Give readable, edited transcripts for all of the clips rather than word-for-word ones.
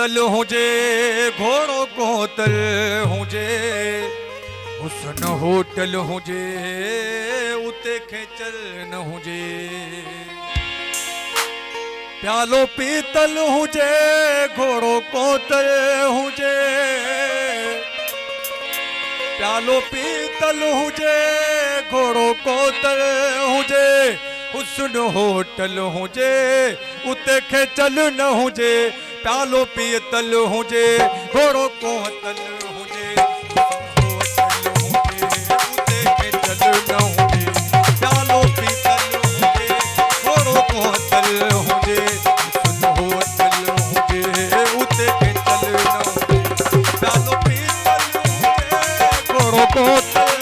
पीतल हुजे घोड़ो कोतल हुजे हुस्न होटल हुजे उते खेचल न हुजे प्यालो पीतल हुजे घोड़ो कोतल हुजे प्यालो पीतल हुजे घोड़ो कोतल हुजे हुस्न होटल हुजे उते खेचल न हुजे प्यालो पीतल हुजे घोड़ो कोतल हुजे हुस्न होटल हुजे उते खेचल न हुजे प्यालो पीतल हुजे घोड़ो कोतल हुजे हुस्न होटल हुजे उते खेचल न हुजे प्यालो पीतल हुजे घोड़ो कोतल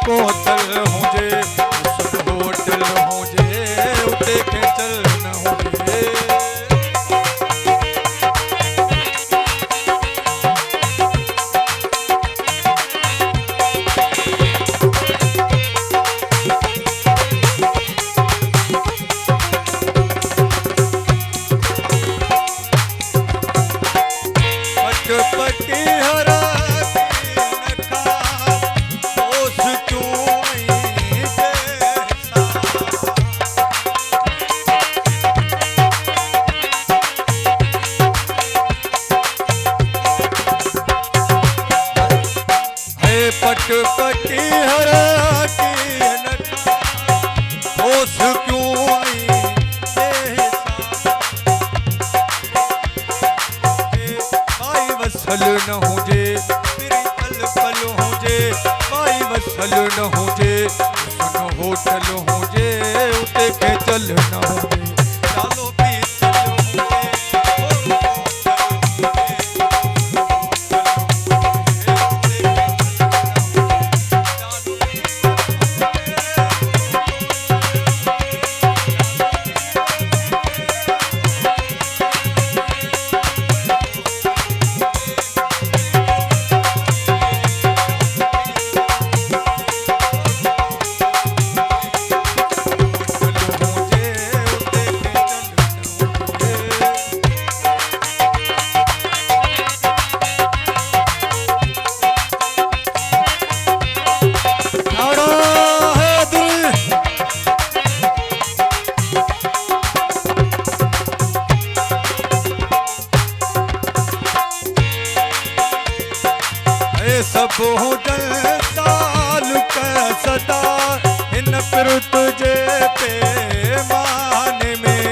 कोतल हुजे हुस्न होटल हुजे उते खेचल न हुजे पटपटी हरा पटपटी हरा की होश क्यों आई भाई वसल न हुजे फिर पल पल हुजे भाई वसल न हुजे हुस्न होटल हुजे उते खेचल न हुजे चालो सब हुजन साल का सदा इन फिर तुझे पैमान में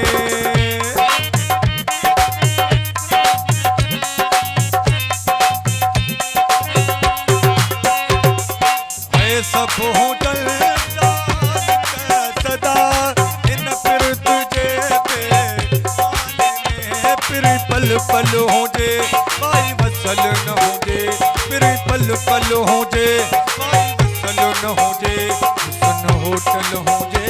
सब हुजन साल का सदा इन फिर तुझे पैमान में फिर पल पल हुजे भाई वसल न हुजे फिर पल पल हुजे भाई वसल न हुजे हुस्न होटल हुजे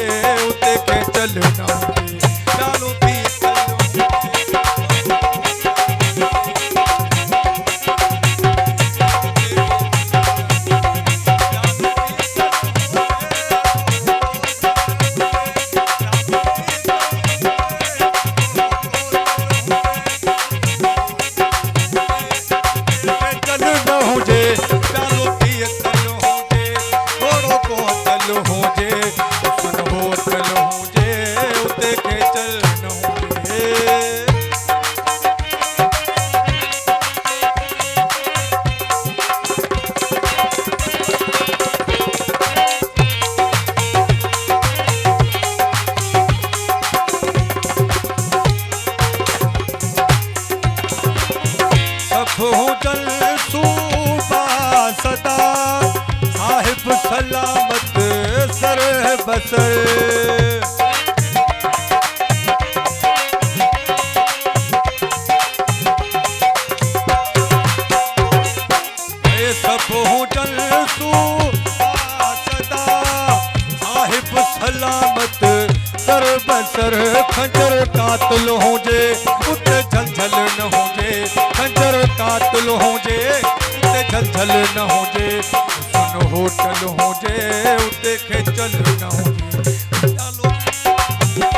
उते खेचल न हुजे चालो पीतल होटल सूबा सदा साहिब सलामत सर बसर सब होटल सूबा सदा साहिब सलामत सर बसर खंजर कातल होजे उते झलझल न होजे खंजर कातल होजे उते छल न हो जे सुन होटल हो जे उते खेचल न हो जे चालो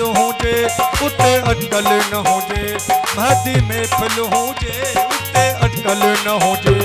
उते अटकल न हो जे महदी में फल हो जे उते अटकल न हो जे